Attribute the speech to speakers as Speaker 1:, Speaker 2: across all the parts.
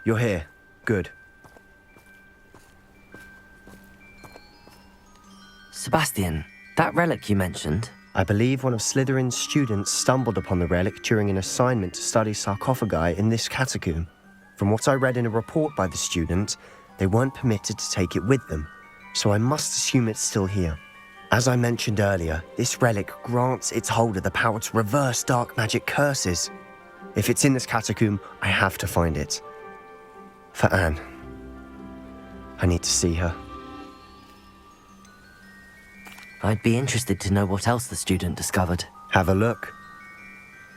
Speaker 1: You're here. Good.
Speaker 2: Sebastian, that relic you mentioned...
Speaker 1: I believe one of Slytherin's students stumbled upon the relic during an assignment to study sarcophagi in this catacomb. From what I read in a report by the student, they weren't permitted to take it with them, so I must assume it's still here. As I mentioned earlier, this relic grants its holder the power to reverse dark magic curses. If it's in this catacomb, I have to find it. For Anne. I need to see her.
Speaker 2: I'd be interested to know what else the student discovered.
Speaker 1: Have a look.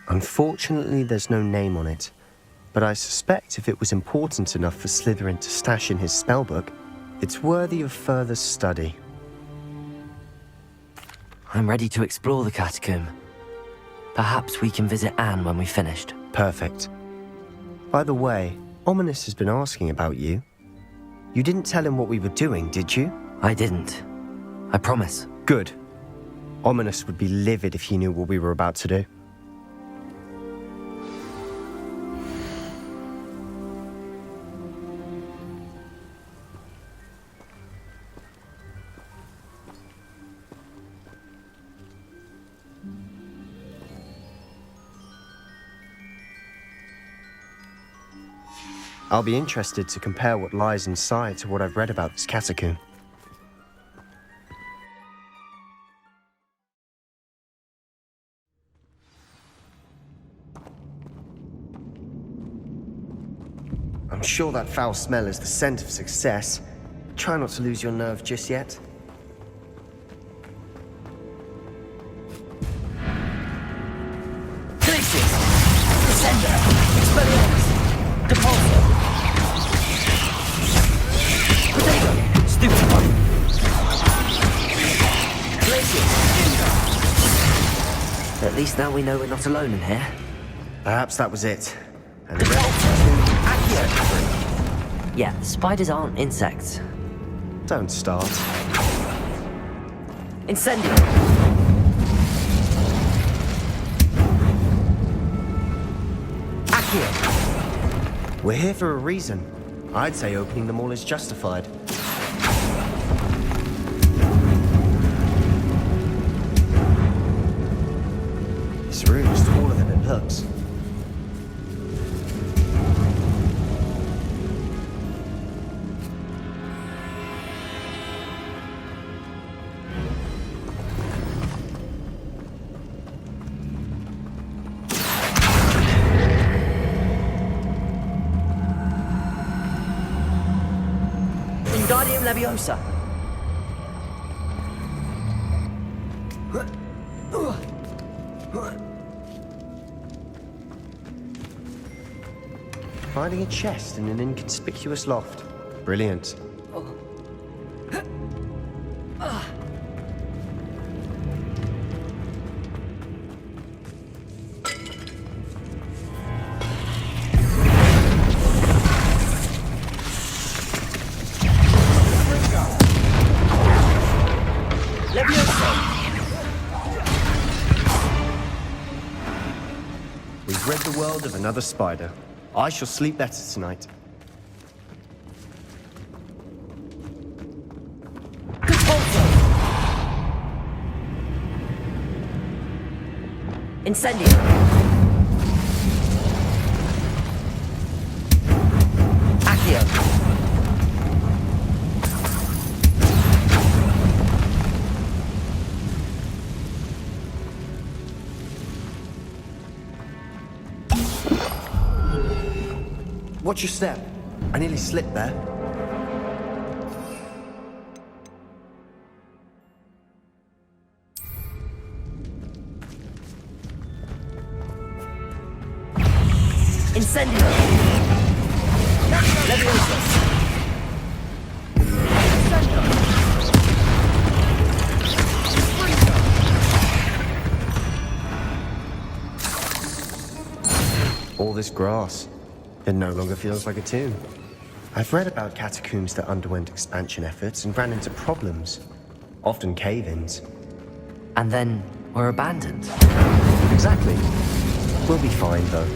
Speaker 1: Unfortunately, there's no name on it, but I suspect if it was important enough for Slytherin to stash in his spellbook, it's worthy of further study.
Speaker 2: I'm ready to explore the catacomb. Perhaps we can visit Anne when we've finished.
Speaker 1: Perfect. By the way, Ominous has been asking about you. You didn't tell him what we were doing, did you?
Speaker 2: I didn't. I promise.
Speaker 1: Good. Ominous would be livid if he knew what we were about to do. I'll be interested to compare what lies inside to what I've read about this catacomb. I'm sure that foul smell is the scent of success. Try not to lose your nerve just yet.
Speaker 2: Glacius! Descender! Expelliarmus! Depulso! Potato! Stupefy! Glacius! At least now we know we're not alone in here.
Speaker 1: Perhaps that was it. And the
Speaker 2: Yeah, spiders aren't insects.
Speaker 1: Don't start.
Speaker 2: Incendio! Accio!
Speaker 1: We're here for a reason. I'd say opening them all is justified. This room is taller than it looks.
Speaker 2: Wingardium Leviosa!
Speaker 1: Finding a chest in an inconspicuous loft. Brilliant. We've rid the world of another spider. I shall sleep better tonight.
Speaker 2: Incendio! Accio!
Speaker 1: Watch your step. I nearly slipped there.
Speaker 2: Incendio! Leviosa!
Speaker 1: All this grass. It no longer feels like a tomb. I've read about catacombs that underwent expansion efforts and ran into problems. Often cave-ins.
Speaker 2: And then were abandoned.
Speaker 1: Exactly. We'll be fine, though.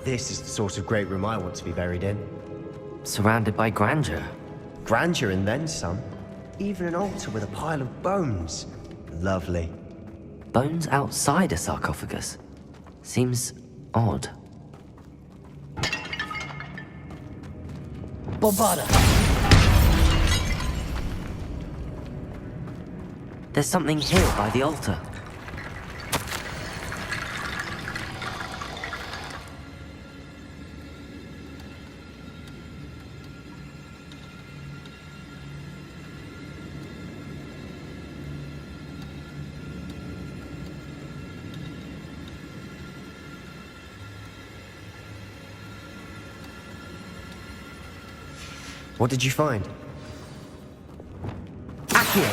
Speaker 1: This is the sort of great room I want to be buried in.
Speaker 2: Surrounded by grandeur.
Speaker 1: Grandeur and then some. Even an altar with a pile of bones. Lovely.
Speaker 2: Bones outside a sarcophagus. Seems odd.
Speaker 3: Bobada.
Speaker 2: There's something here by the altar.
Speaker 1: What did you find? Accio!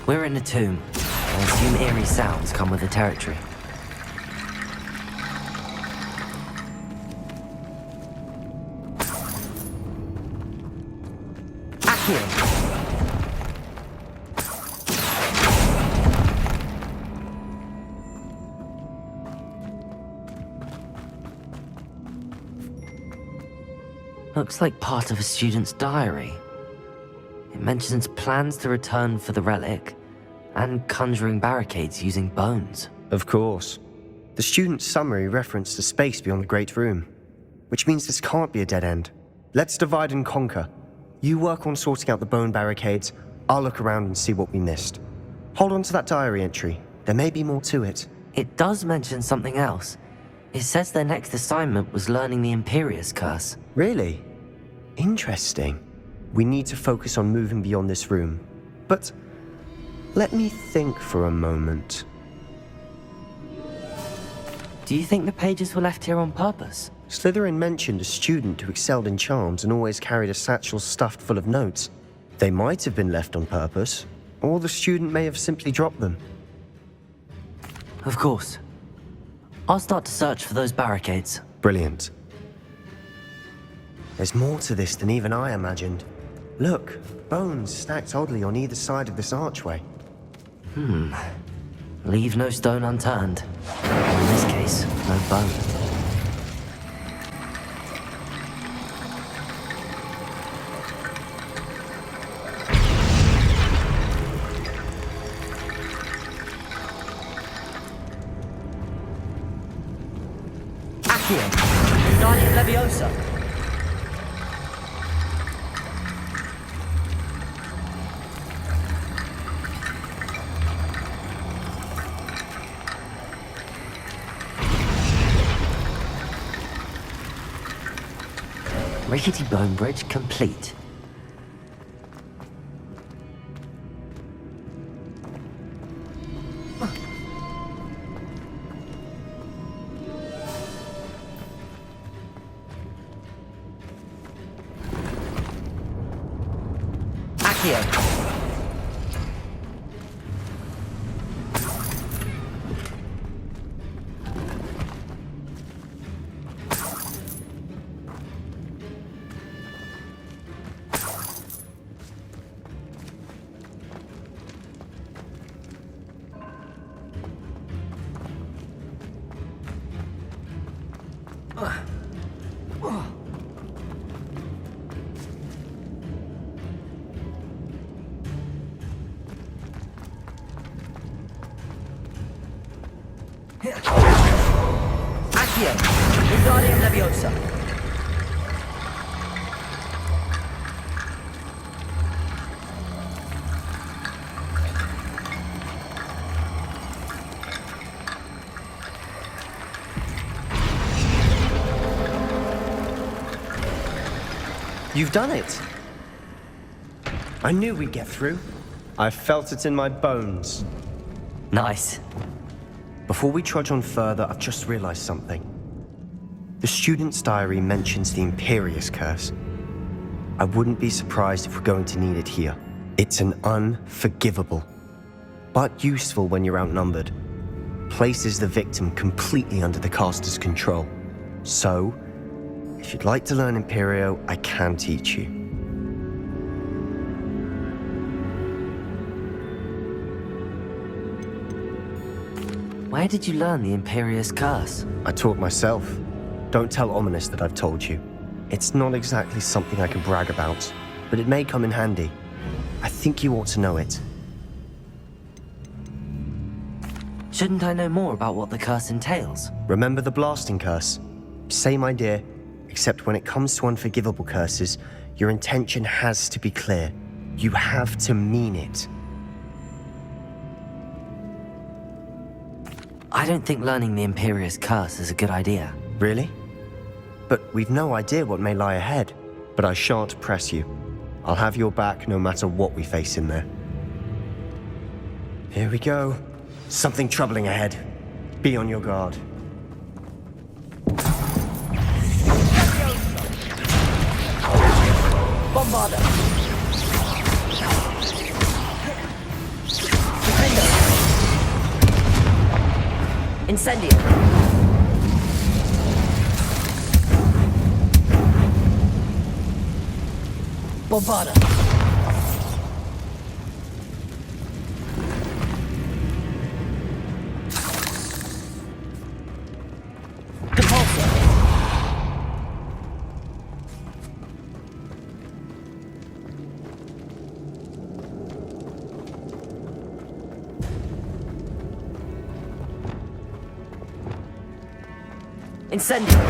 Speaker 2: We're in a tomb. I assume eerie sounds come with the territory.
Speaker 1: Accio!
Speaker 2: Looks like part of a student's diary. It mentions plans to return for the relic and conjuring barricades using bones.
Speaker 1: Of course. The student's summary referenced a space beyond the Great Room, which means this can't be a dead end. Let's divide and conquer. You work on sorting out the bone barricades, I'll look around and see what we missed. Hold on to that diary entry. There may be more to it.
Speaker 2: It does mention something else. It says their next assignment was learning the Imperious Curse.
Speaker 1: Really? Interesting. We need to focus on moving beyond this room. But let me think for a moment.
Speaker 2: Do you think the pages were left here on purpose?
Speaker 1: Slytherin mentioned a student who excelled in charms and always carried a satchel stuffed full of notes. They might have been left on purpose, or the student may have simply dropped them.
Speaker 2: Of course. I'll start to search for those barricades.
Speaker 1: Brilliant. There's more to this than even I imagined. Look, bones stacked oddly on either side of this archway.
Speaker 2: Leave no stone unturned. Or in this case, no bone.
Speaker 3: Accio. Guardian Leviosa.
Speaker 2: Rickety bone bridge complete.
Speaker 3: Accio. Accio. Guardian Leviosa.
Speaker 1: You've done it! I knew we'd get through. I felt it in my bones.
Speaker 2: Nice.
Speaker 1: Before we trudge on further, I've just realized something. The student's diary mentions the Imperious Curse. I wouldn't be surprised if we're going to need it here. It's an unforgivable, but useful when you're outnumbered. Places the victim completely under the caster's control. So, if you'd like to learn Imperio, I can teach you.
Speaker 2: Where did you learn the Imperious Curse?
Speaker 1: I taught myself. Don't tell Ominous that I've told you. It's not exactly something I can brag about, but it may come in handy. I think you ought to know it.
Speaker 2: Shouldn't I know more about what the curse entails?
Speaker 1: Remember the blasting curse? Same idea, except when it comes to unforgivable curses, your intention has to be clear. You have to mean it.
Speaker 2: I don't think learning the Imperious Curse is a good idea.
Speaker 1: Really? But we've no idea what may lie ahead. But I shan't press you. I'll have your back no matter what we face in there. Here we go. Something troubling ahead. Be on your guard.
Speaker 3: Bombarda. Incendio. Bombarda. Compulsor. Incendio.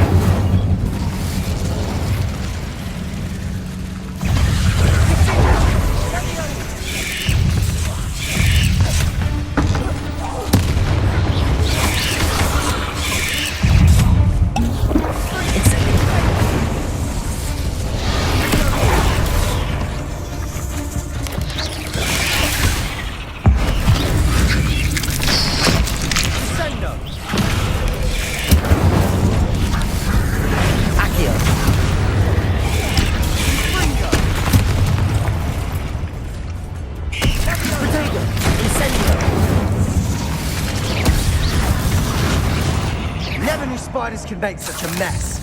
Speaker 1: Never knew spiders could make such a mess.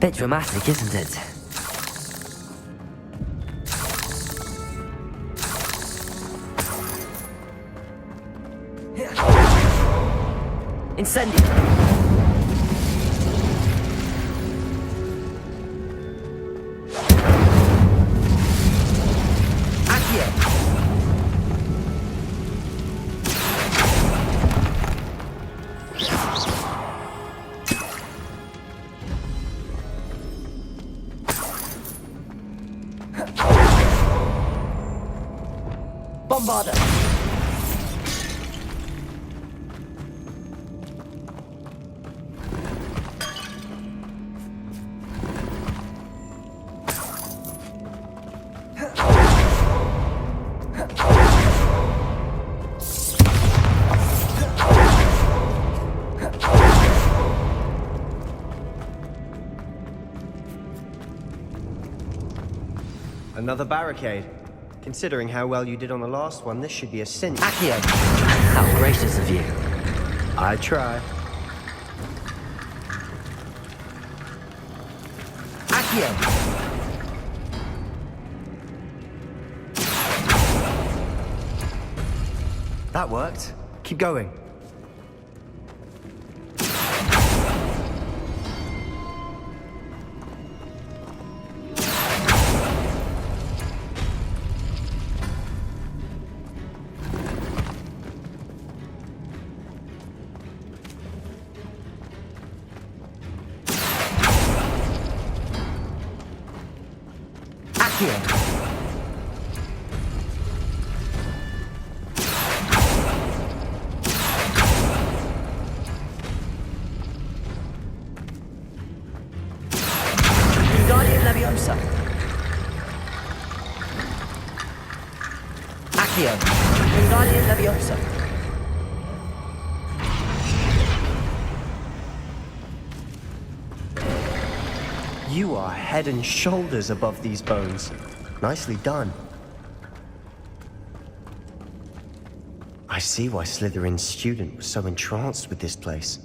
Speaker 2: Bit dramatic, isn't it?
Speaker 3: Incendio. Accio. Bombarda.
Speaker 1: Another barricade. Considering how well you did on the last one, this should be a cinch.
Speaker 3: Accio.
Speaker 2: How gracious of you.
Speaker 1: I try.
Speaker 3: Accio.
Speaker 1: That worked. Keep going.
Speaker 3: Accio. Wingardium Leviosa. Accio. Wingardium Leviosa.
Speaker 1: You are head and shoulders above these bones. Nicely done. I see why Slytherin's student was so entranced with this place.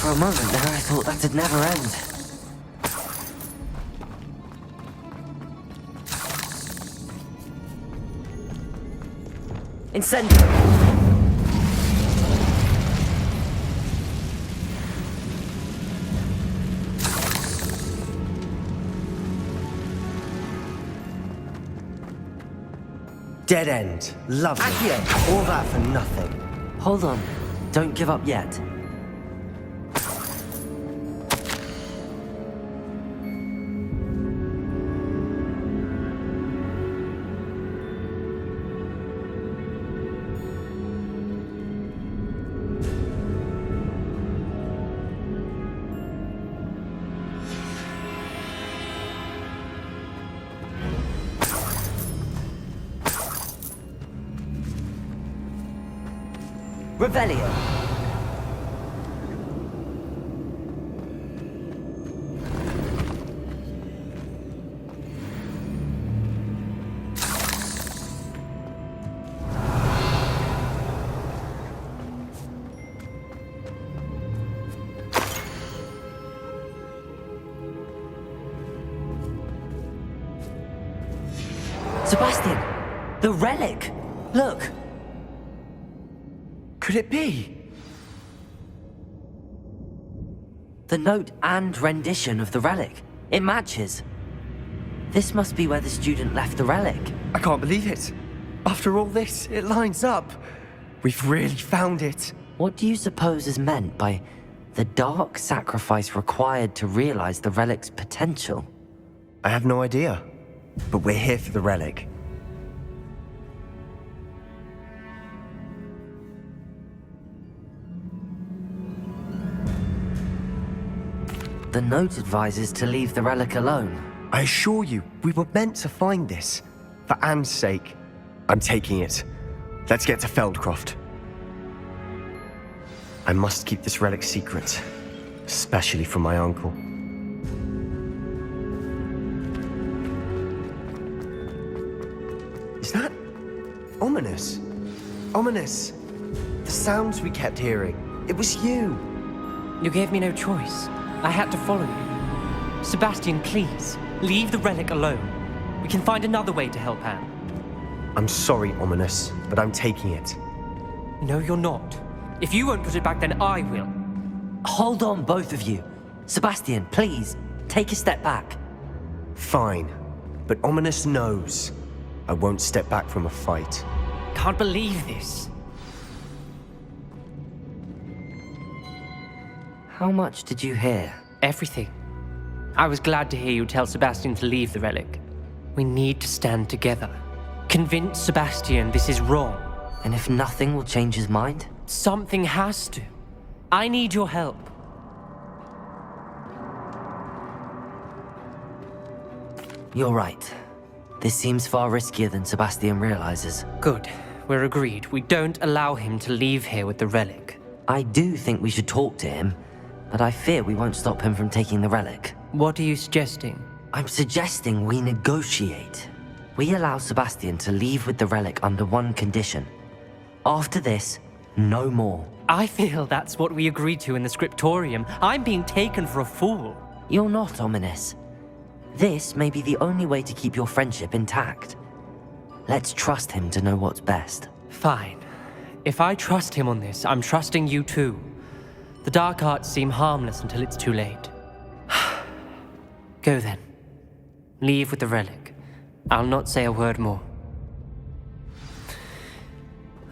Speaker 2: For a moment there, I thought that'd never end.
Speaker 3: Incendio.
Speaker 1: Dead end. Lovely.
Speaker 3: Accio.
Speaker 1: All that for nothing.
Speaker 2: Hold on. Don't give up yet.
Speaker 3: Revelio.
Speaker 2: Sebastian! The relic! Look!
Speaker 1: Could it be?
Speaker 2: The note and rendition of the relic. It matches. This must be where the student left the relic.
Speaker 1: I can't believe it. After all this, it lines up. We've really found it.
Speaker 2: What do you suppose is meant by the dark sacrifice required to realize the relic's potential?
Speaker 1: I have no idea. But we're here for the relic.
Speaker 2: The note advises to leave the relic alone.
Speaker 1: I assure you, we were meant to find this. For Anne's sake. I'm taking it. Let's get to Feldcroft. I must keep this relic secret. Especially from my uncle. Is that ominous? Ominous. The sounds we kept hearing. It was you.
Speaker 4: You gave me no choice. I had to follow you. Sebastian, please, leave the relic alone. We can find another way to help Anne.
Speaker 1: I'm sorry, Ominous, but I'm taking it.
Speaker 4: No, you're not. If you won't put it back, then I will.
Speaker 2: Hold on, both of you. Sebastian, please, take a step back.
Speaker 1: Fine, but Ominous knows. I won't step back from a fight.
Speaker 4: Can't believe this.
Speaker 2: How much did you hear?
Speaker 4: Everything. I was glad to hear you tell Sebastian to leave the relic. We need to stand together. Convince Sebastian this is wrong.
Speaker 2: And if nothing will change his mind?
Speaker 4: Something has to. I need your help.
Speaker 2: You're right. This seems far riskier than Sebastian realizes.
Speaker 4: Good. We're agreed. We don't allow him to leave here with the relic.
Speaker 2: I do think we should talk to him, but I fear we won't stop him from taking the relic.
Speaker 4: What are you suggesting?
Speaker 2: I'm suggesting we negotiate. We allow Sebastian to leave with the relic under one condition. After this, no more.
Speaker 4: I feel that's what we agreed to in the scriptorium. I'm being taken for a fool.
Speaker 2: You're not ominous. This may be the only way to keep your friendship intact. Let's trust him to know what's best.
Speaker 4: Fine. If I trust him on this, I'm trusting you too. The dark arts seem harmless until it's too late. Go then. Leave with the relic. I'll not say a word more.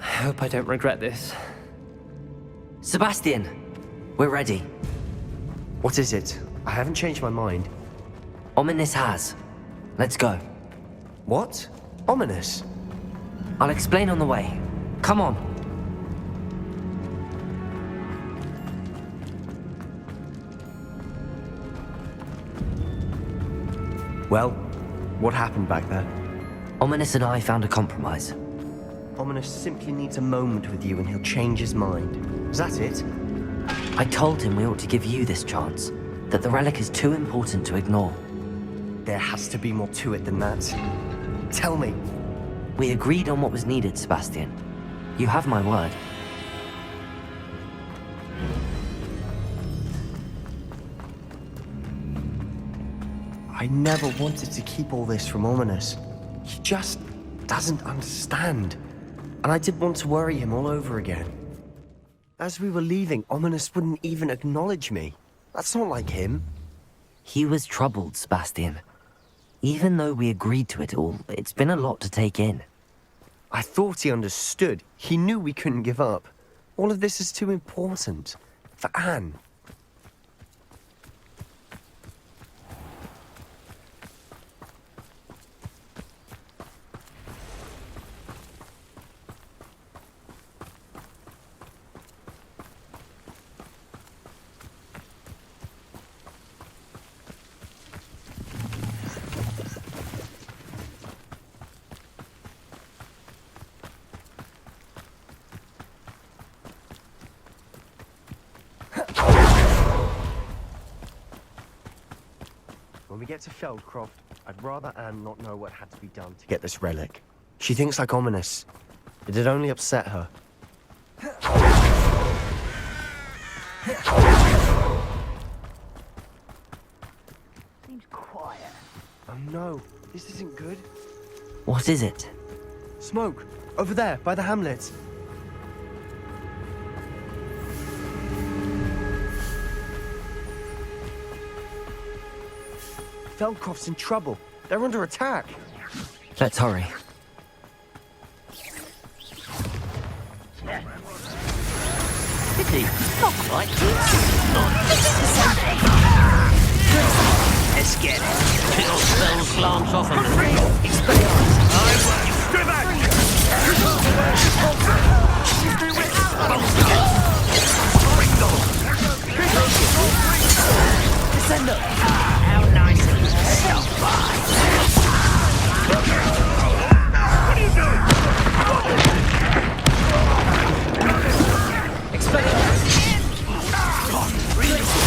Speaker 4: I hope I don't regret this.
Speaker 2: Sebastian, we're ready.
Speaker 1: What is it? I haven't changed my mind.
Speaker 2: Ominous has. Let's go.
Speaker 1: What? Ominous?
Speaker 2: I'll explain on the way. Come on.
Speaker 1: Well, what happened back there?
Speaker 2: Ominous and I found a compromise.
Speaker 1: Ominous simply needs a moment with you and he'll change his mind. Is that it?
Speaker 2: I told him we ought to give you this chance, that the relic is too important to ignore.
Speaker 1: There has to be more to it than that. Tell me.
Speaker 2: We agreed on what was needed, Sebastian. You have my word.
Speaker 1: I never wanted to keep all this from Ominous. He just doesn't understand. And I didn't want to worry him all over again. As we were leaving, Ominous wouldn't even acknowledge me. That's not like him.
Speaker 2: He was troubled, Sebastian. Even though we agreed to it all, it's been a lot to take in.
Speaker 1: I thought he understood. He knew we couldn't give up. All of this is too important. For Anne. When we get to Feldcroft, I'd rather Anne not know what had to be done to get this relic. She thinks like Ominous. It'd only upset her.
Speaker 3: Seems quiet.
Speaker 1: Oh no, this isn't good.
Speaker 2: What is it?
Speaker 1: Smoke! Over there, by the hamlet. Feldcroft's in trouble. They're under attack.
Speaker 2: Let's hurry.
Speaker 3: Pity. Not quite. Let's get it.
Speaker 5: Kill spells glance off and
Speaker 3: Descender. How nice of you to stop by. What are you doing? Explain. Release it.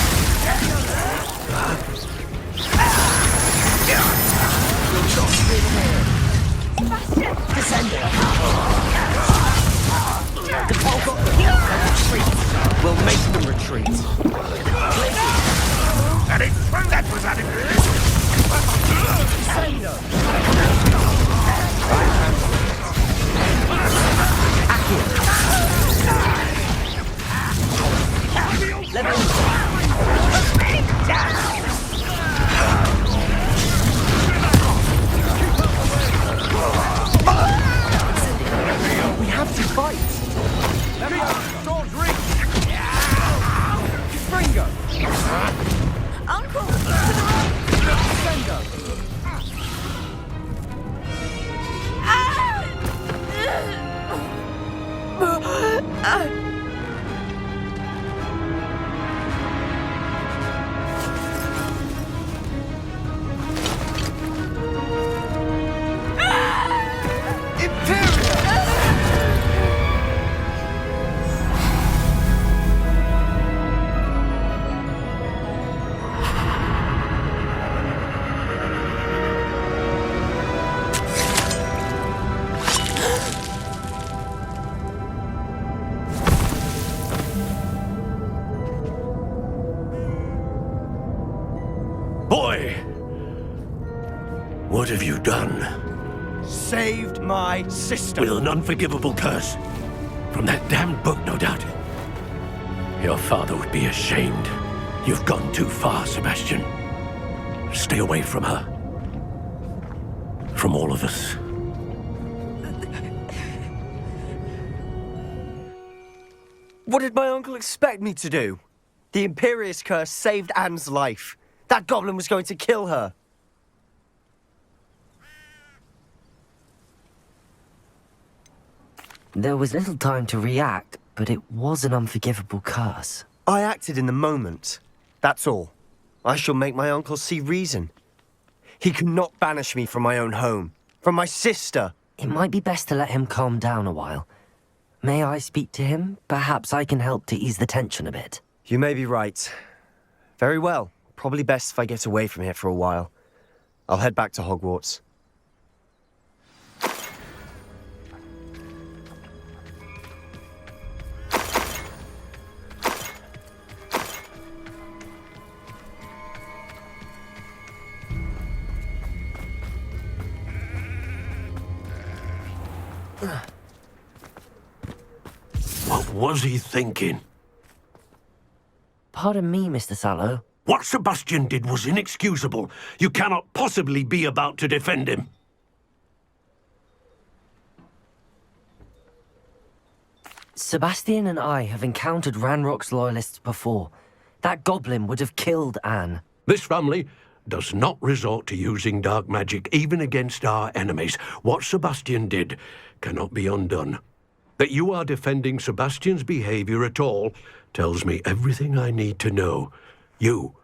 Speaker 3: Descender. The Pole got retreat.
Speaker 1: We'll make them retreat.
Speaker 5: and it's
Speaker 6: Boy! What have you done?
Speaker 1: Saved my sister.
Speaker 6: With an unforgivable curse. From that damned book, no doubt. Your father would be ashamed. You've gone too far, Sebastian. Stay away from her. From all of us.
Speaker 1: What did my uncle expect me to do? The Imperious curse saved Anne's life. That goblin was going to kill her.
Speaker 2: There was little time to react, but it was an unforgivable curse.
Speaker 1: I acted in the moment. That's all. I shall make my uncle see reason. He cannot banish me from my own home, from my sister.
Speaker 2: It might be best to let him calm down a while. May I speak to him? Perhaps I can help to ease the tension a bit.
Speaker 1: You may be right. Very well. Probably best if I get away from here for a while. I'll head back to Hogwarts.
Speaker 6: What was he thinking?
Speaker 2: Pardon me, Mr. Sallow.
Speaker 6: What Sebastian did was inexcusable. You cannot possibly be about to defend him.
Speaker 2: Sebastian and I have encountered Ranrock's loyalists before. That goblin would have killed Anne.
Speaker 6: This family does not resort to using dark magic, even against our enemies. What Sebastian did cannot be undone. That you are defending Sebastian's behavior at all tells me everything I need to know. You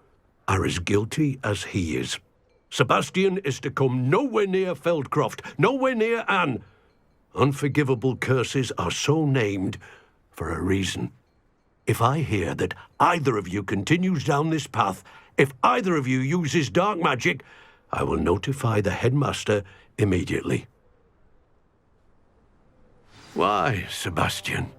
Speaker 6: are as guilty as he is. Sebastian is to come nowhere near Feldcroft, nowhere near Anne. Unforgivable curses are so named for a reason. If I hear that either of you continues down this path, if either of you uses dark magic, I will notify the headmaster immediately. Why, Sebastian?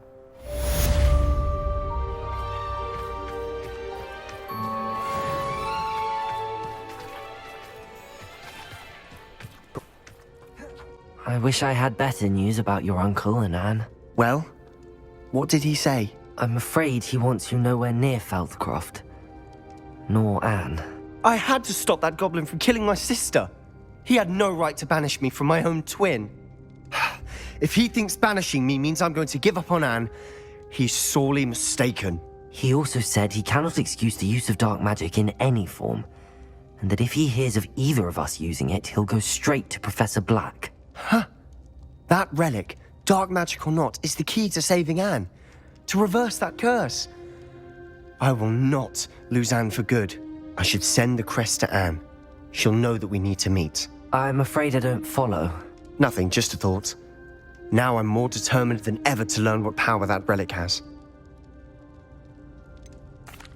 Speaker 2: I wish I had better news about your uncle and Anne.
Speaker 1: Well, what did he say?
Speaker 2: I'm afraid he wants you nowhere near Feldcroft. Nor Anne.
Speaker 1: I had to stop that goblin from killing my sister. He had no right to banish me from my own twin. If he thinks banishing me means I'm going to give up on Anne, he's sorely mistaken.
Speaker 2: He also said he cannot excuse the use of dark magic in any form, and that if he hears of either of us using it, he'll go straight to Professor Black.
Speaker 1: Huh? That relic, dark magic or not, is the key to saving Anne. To reverse that curse. I will not lose Anne for good. I should send the crest to Anne. She'll know that we need to meet.
Speaker 2: I'm afraid I don't follow.
Speaker 1: Nothing, just a thought. Now I'm more determined than ever to learn what power that relic has.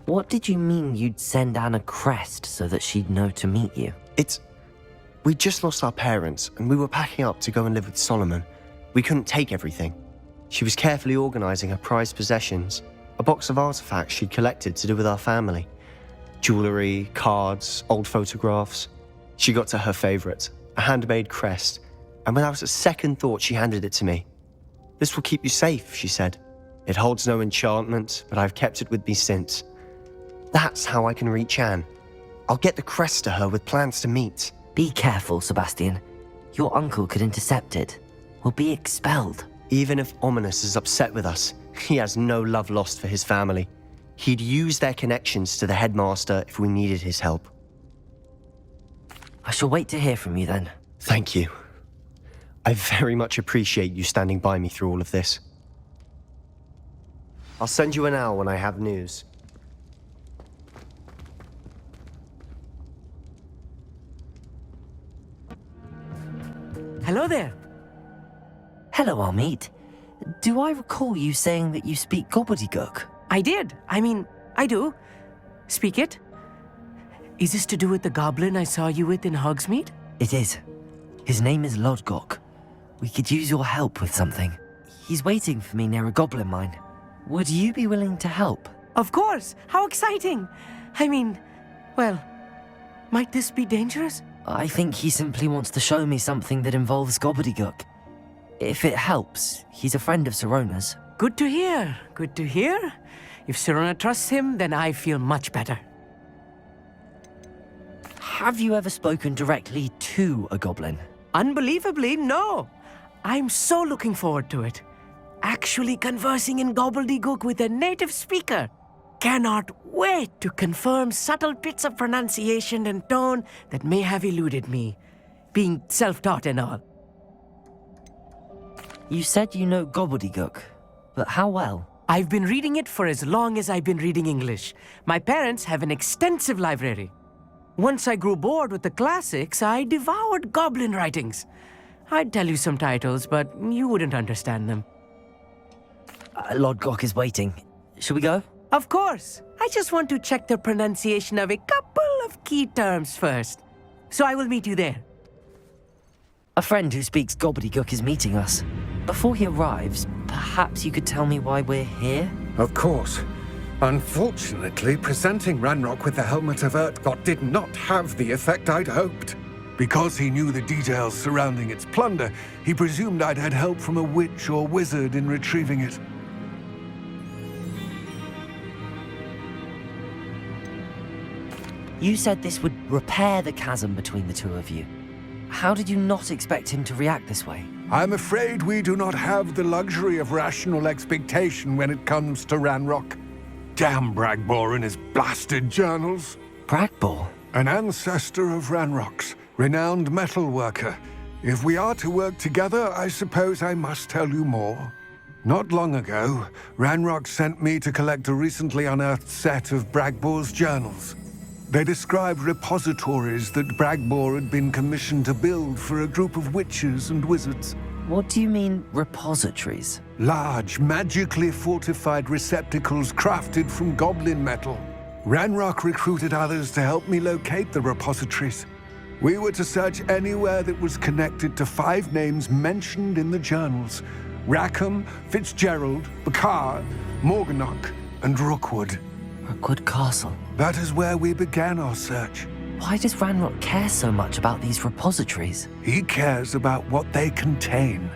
Speaker 2: What did you mean you'd send Anne a crest so that she'd know to meet you?
Speaker 1: We just lost our parents, and we were packing up to go and live with Solomon. We couldn't take everything. She was carefully organizing her prized possessions, a box of artifacts she'd collected to do with our family. Jewelry, cards, old photographs. She got to her favorite, a handmade crest, and without a second thought, she handed it to me. "This will keep you safe," she said. "It holds no enchantment, but I've kept it with me since. That's how I can reach Anne. I'll get the crest to her with plans to meet."
Speaker 2: Be careful, Sebastian. Your uncle could intercept it. We'll be expelled.
Speaker 1: Even if Ominous is upset with us, he has no love lost for his family. He'd use their connections to the headmaster if we needed his help.
Speaker 2: I shall wait to hear from you then.
Speaker 1: Thank you. I very much appreciate you standing by me through all of this. I'll send you an owl when I have news.
Speaker 3: Hello there.
Speaker 2: Hello, Amit. Do I recall you saying that you speak gobbledygook?
Speaker 3: I did. I do. Speak it. Is this to do with the goblin I saw you with in Hogsmeade?
Speaker 2: It is. His name is Lodgok. We could use your help with something. He's waiting for me near a goblin mine. Would you be willing to help?
Speaker 3: Of course. How exciting. Well, Might this be dangerous?
Speaker 2: I think he simply wants to show me something that involves gobbledygook. If it helps, he's a friend of Sirona's.
Speaker 3: Good to hear. Good to hear. If Sirona trusts him, then I feel much better.
Speaker 2: Have you ever spoken directly to a goblin?
Speaker 3: Unbelievably, no. I'm so looking forward to it. Actually conversing in gobbledygook with a native speaker. Cannot wait to confirm subtle bits of pronunciation and tone that may have eluded me, being self-taught and all.
Speaker 2: You said you know gobbledygook, but how well?
Speaker 3: I've been reading it for as long as I've been reading English. My parents have an extensive library. Once I grew bored with the classics, I devoured goblin writings. I'd tell you some titles, but you wouldn't understand them.
Speaker 2: Lodgok is waiting. Shall we go?
Speaker 3: Of course. I just want to check the pronunciation of a couple of key terms first. So I will meet you there.
Speaker 2: A friend who speaks gobbledygook is meeting us. Before he arrives, perhaps you could tell me why we're here?
Speaker 7: Of course. Unfortunately, presenting Ranrock with the Helmet of Urtkot did not have the effect I'd hoped. Because he knew the details surrounding its plunder, he presumed I'd had help from a witch or wizard in retrieving it.
Speaker 2: You said this would repair the chasm between the two of you. How did you not expect him to react this way?
Speaker 7: I'm afraid we do not have the luxury of rational expectation when it comes to Ranrock. Damn Bragbor and his blasted journals.
Speaker 2: Bragbor?
Speaker 7: An ancestor of Ranrock's, renowned metal worker. If we are to work together, I suppose I must tell you more. Not long ago, Ranrock sent me to collect a recently unearthed set of Bragbor's journals. They described repositories that Bragbor had been commissioned to build for a group of witches and wizards.
Speaker 2: What do you mean, repositories?
Speaker 7: Large, magically fortified receptacles crafted from goblin metal. Ranrock recruited others to help me locate the repositories. We were to search anywhere that was connected to 5 names mentioned in the journals: Rackham, Fitzgerald, Bakar, Morganach, and Rookwood.
Speaker 2: Rookwood Castle.
Speaker 7: That is where we began our search.
Speaker 2: Why does Ranrock care so much about these repositories?
Speaker 7: He cares about what they contain.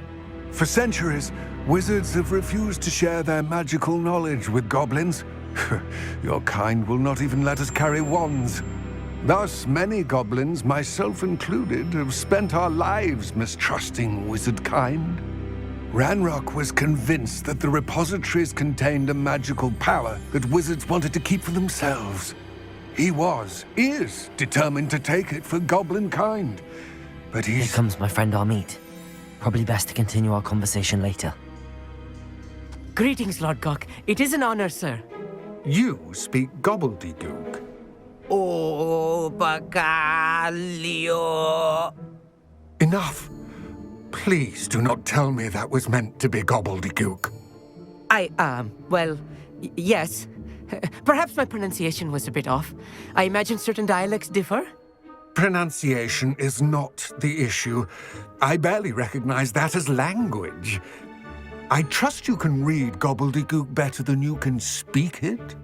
Speaker 7: For centuries, wizards have refused to share their magical knowledge with goblins. Your kind will not even let us carry wands. Thus, many goblins, myself included, have spent our lives mistrusting wizard kind. Ranrock was convinced that the repositories contained a magical power that wizards wanted to keep for themselves. He is determined to take it for goblin kind. But
Speaker 2: Here comes my friend Amit. Probably best to continue our conversation later.
Speaker 3: Greetings, Lord Cock. It is an honor, sir.
Speaker 7: You speak gobbledygook.
Speaker 5: Oh, Bagalio.
Speaker 7: Enough. Please do not tell me that was meant to be gobbledygook.
Speaker 3: Yes. Perhaps my pronunciation was a bit off. I imagine certain dialects differ.
Speaker 7: Pronunciation is not the issue. I barely recognize that as language. I trust you can read gobbledygook better than you can speak it?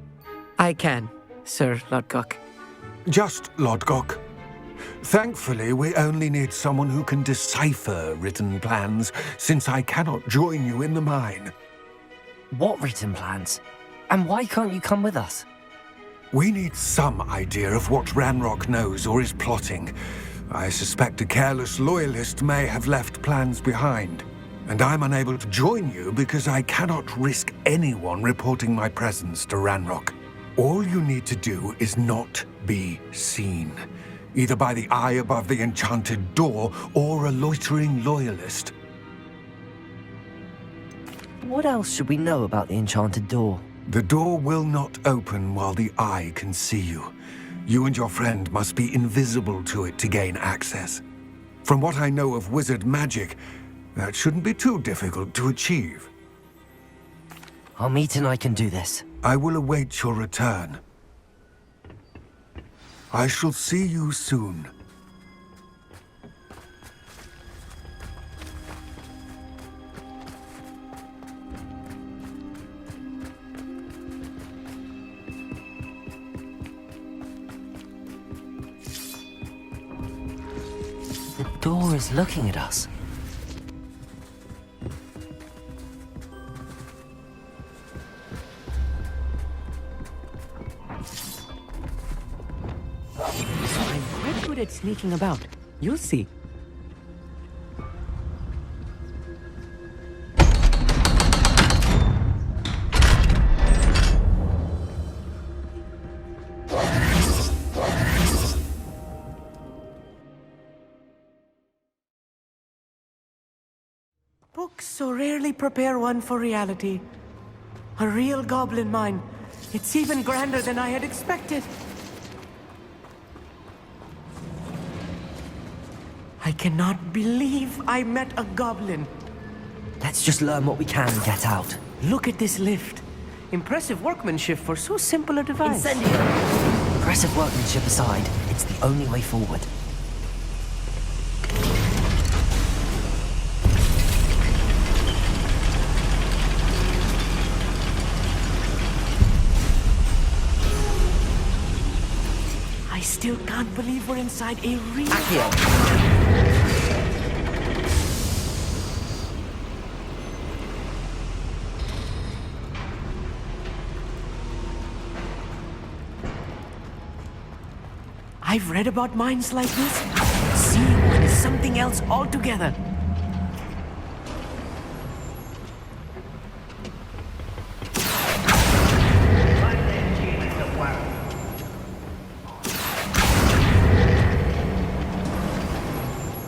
Speaker 3: I can, Sir Lodgok.
Speaker 7: Just Lodgok. Thankfully, we only need someone who can decipher written plans, since I cannot join you in the mine.
Speaker 2: What written plans? And why can't you come with us?
Speaker 7: We need some idea of what Ranrock knows or is plotting. I suspect a careless loyalist may have left plans behind. And I'm unable to join you because I cannot risk anyone reporting my presence to Ranrock. All you need to do is not be seen, either by the eye above the enchanted door or a loitering loyalist.
Speaker 2: What else should we know about the enchanted door?
Speaker 7: The door will not open while the eye can see you. You and your friend must be invisible to it to gain access. From what I know of wizard magic, that shouldn't be too difficult to achieve.
Speaker 2: Amit and I can do this.
Speaker 7: I will await your return. I shall see you soon.
Speaker 2: door is looking at us.
Speaker 3: I'm quite good at sneaking about. You'll see. Books so rarely prepare one for reality. A real goblin mine. It's even grander than I had expected. I cannot believe I met a goblin.
Speaker 2: Let's just learn what we can and get out.
Speaker 3: Look at this lift. Impressive workmanship for so simple a device.
Speaker 2: Impressive workmanship aside, it's the only way forward.
Speaker 3: I still can't believe we're inside a real... I've read about mines like this. Seeing one is something else altogether.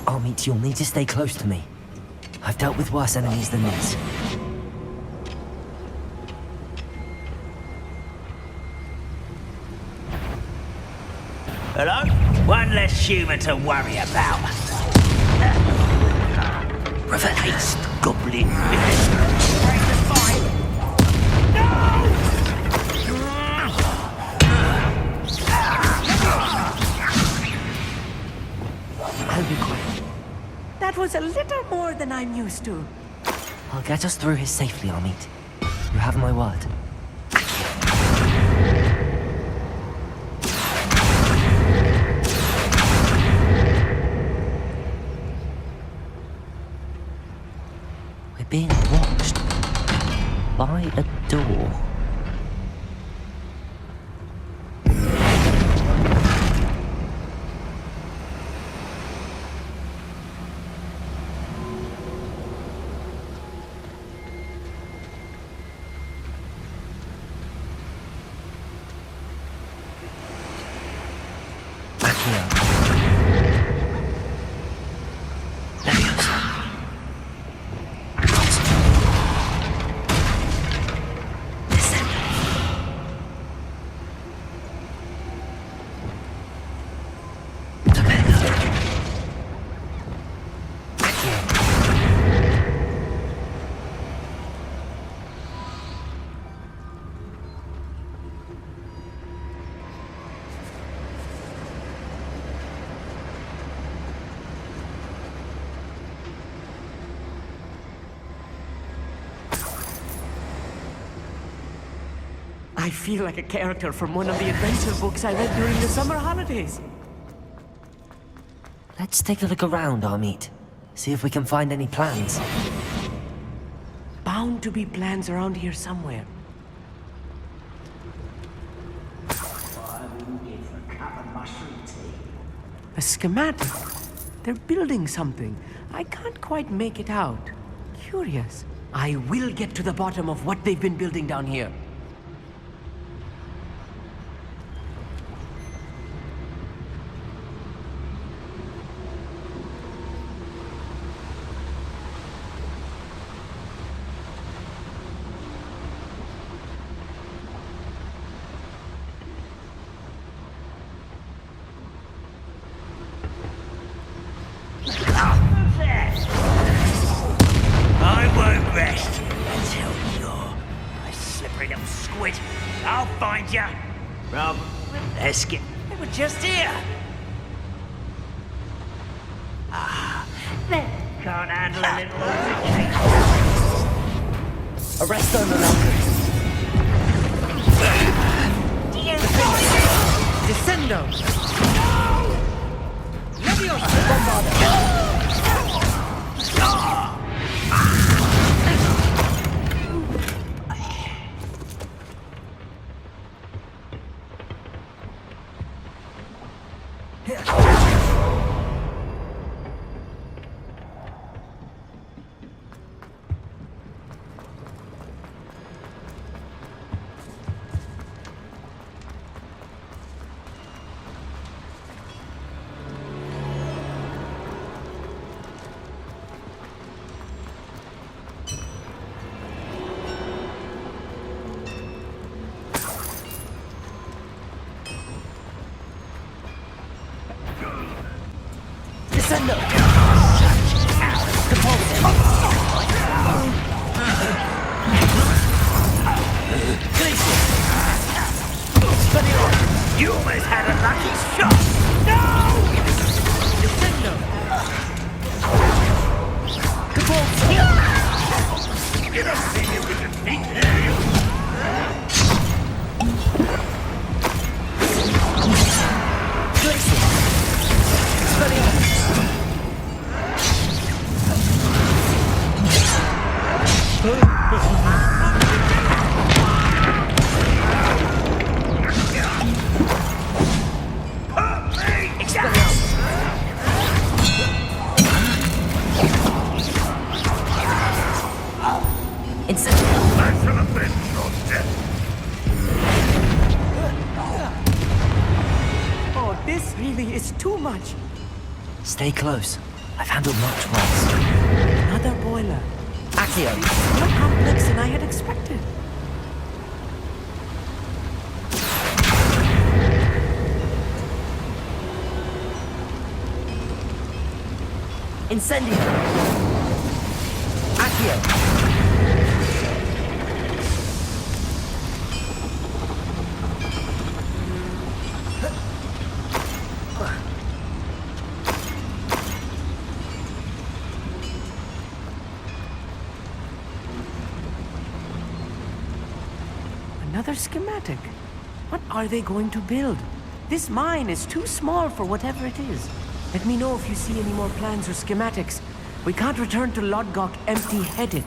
Speaker 2: Amit, you'll need to stay close to me. I've dealt with worse enemies than this.
Speaker 5: Hello? One less human to worry about. Haste, goblin. Break the fight.
Speaker 3: I'll be quiet. That was a little more than I'm used to.
Speaker 2: I'll get us through here safely, Amit. You have my word. We're being watched by a door.
Speaker 3: I feel like a character from one of the adventure books I read during the summer holidays.
Speaker 2: Let's take a look around, Amit. See if we can find any plans.
Speaker 3: Bound to be plans around here somewhere. A schematic. They're building something. I can't quite make it out. Curious. I will get to the bottom of what they've been building down here.
Speaker 5: I won't rest until you're a slippery little squid. I'll find you. Rob, let's get... They were just here. They can't handle a little altercation.
Speaker 2: Arrest them and
Speaker 3: Descendo! Leviosa!
Speaker 5: You almost had a lucky shot! No! Defender! You don't think you can defeat me, do you?
Speaker 3: Oh, this really is too much.
Speaker 2: Stay close. I've handled much worse.
Speaker 3: Another boiler.
Speaker 2: Accio!
Speaker 3: More complex than I had expected.
Speaker 2: Incendio! Accio!
Speaker 3: Another schematic. What are they going to build? This mine is too small for whatever it is. Let me know if you see any more plans or schematics. We can't return to Lodgok empty-headed.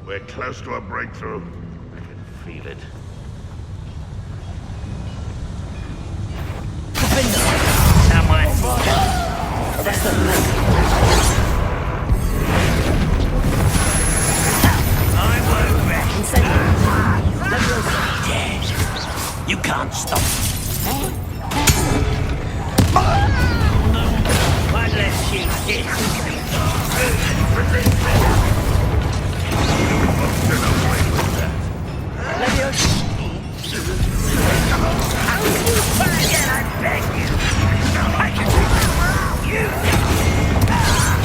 Speaker 8: We're close to a breakthrough. I can feel it.
Speaker 5: You can't stop. One less sheep hit.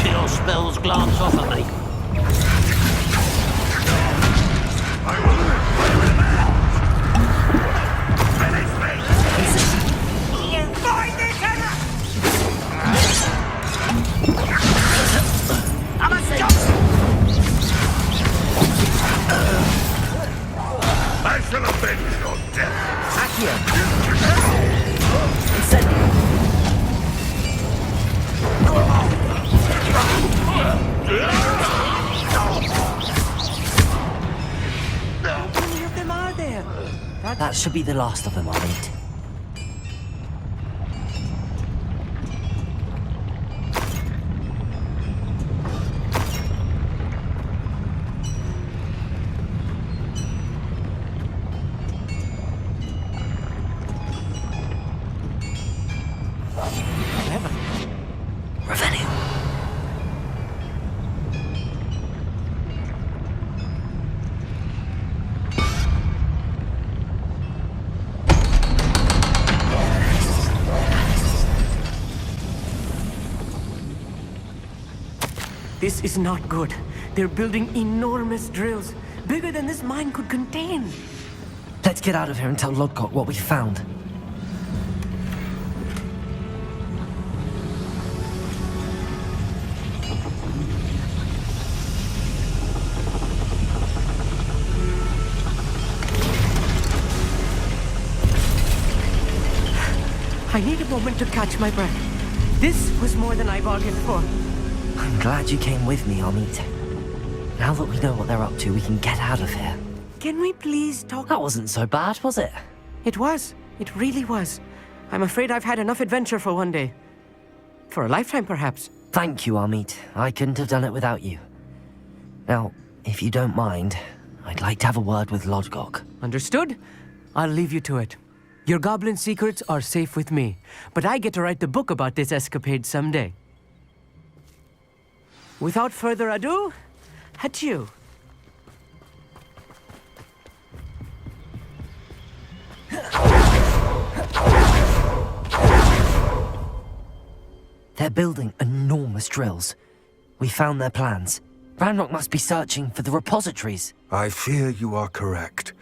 Speaker 5: Kill spells glance off at me.
Speaker 2: That should be the last of them, Amit. Revenue.
Speaker 3: This is not good. They're building enormous drills, bigger than this mine could contain.
Speaker 2: Let's get out of here and tell Lodgok what we found.
Speaker 3: I need a moment to catch my breath. This was more than I bargained for.
Speaker 2: I'm glad you came with me, Amit. Now that we know what they're up to, we can get out of here.
Speaker 3: Can we please talk?
Speaker 2: That wasn't so bad, was it?
Speaker 3: It was. It really was. I'm afraid I've had enough adventure for one day. For a lifetime, perhaps.
Speaker 2: Thank you, Amit. I couldn't have done it without you. Now, if you don't mind, I'd like to have a word with Lodgok.
Speaker 3: Understood? I'll leave you to it. Your goblin secrets are safe with me, but I get to write the book about this escapade someday. Without further ado, adieu.
Speaker 2: They're building enormous drills. We found their plans. Ranrock must be searching for the repositories.
Speaker 7: I fear you are correct.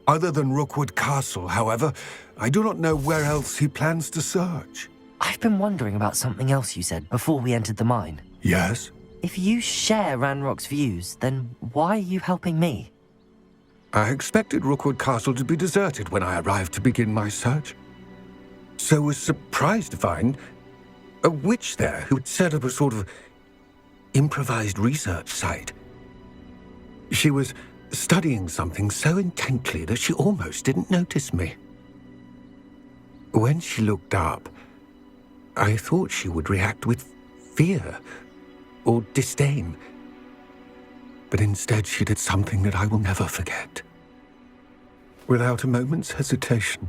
Speaker 7: Other than Rookwood Castle, however, I do not know where else he plans to search.
Speaker 2: I've been wondering about something else you said before we entered the mine.
Speaker 7: Yes?
Speaker 2: If you share Ranrock's views, then why are you helping me?
Speaker 7: I expected Rookwood Castle to be deserted when I arrived to begin my search. So was surprised to find a witch there who had set up a sort of improvised research site. She was studying something so intently that she almost didn't notice me. When she looked up, I thought she would react with fear or disdain. But instead she did something that I will never forget. Without a moment's hesitation,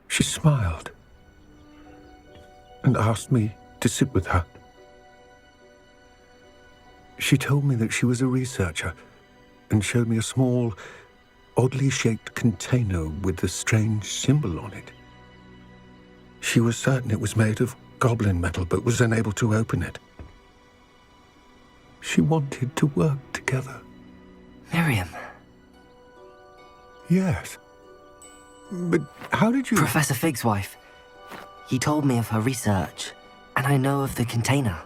Speaker 7: she smiled and asked me to sit with her. She told me that she was a researcher and showed me a small, oddly shaped container with a strange symbol on it. She was certain it was made of goblin metal, but was unable to open it. She wanted to work together.
Speaker 2: Miriam.
Speaker 7: Yes. But how did you...
Speaker 2: Professor Fig's wife. He told me of her research, and I know of the container.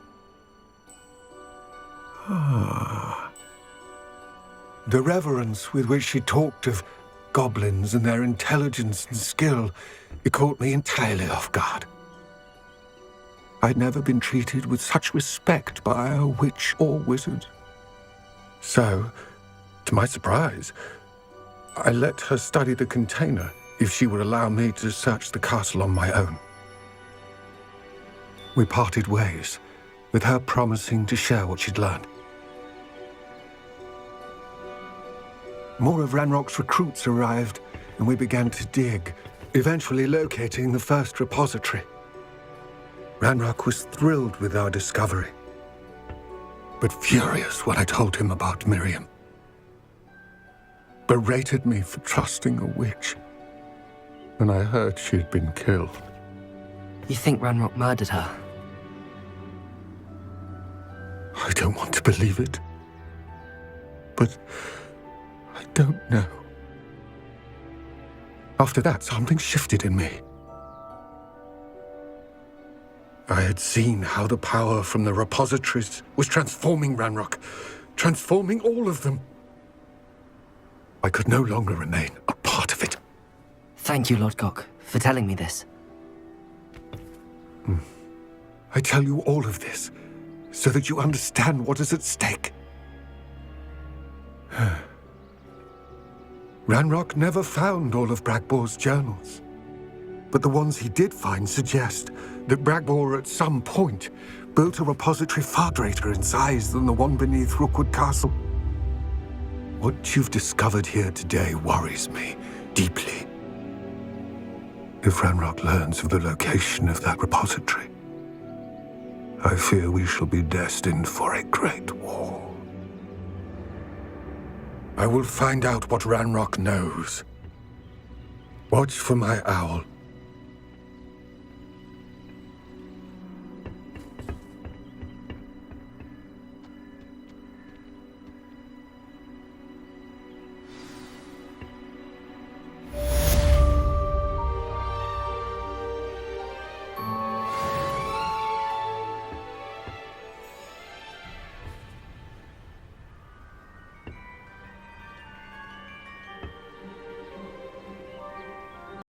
Speaker 7: Ah. The reverence with which she talked of goblins and their intelligence and skill, it caught me entirely off guard. I'd never been treated with such respect by a witch or wizard. So, to my surprise, I let her study the container if she would allow me to search the castle on my own. We parted ways, with her promising to share what she'd learned. More of Ranrock's recruits arrived, and we began to dig, eventually locating the first repository. Ranrock was thrilled with our discovery, but furious when I told him about Miriam. Berated me for trusting a witch, and I heard she had been killed.
Speaker 2: You think Ranrock murdered her?
Speaker 7: I don't want to believe it, but I don't know. After that, something shifted in me. I had seen how the power from the repositories was transforming Ranrock, transforming all of them. I could no longer remain a part of it.
Speaker 2: Thank you, Lodgok, for telling me this.
Speaker 7: I tell you all of this so that you understand what is at stake. Ranrock never found all of Bragbor's journals. But the ones he did find suggest that Bragbor at some point built a repository far greater in size than the one beneath Rookwood Castle. What you've discovered here today worries me deeply. If Ranrock learns of the location of that repository, I fear we shall be destined for a great war. I will find out what Ranrock knows. Watch for my owl.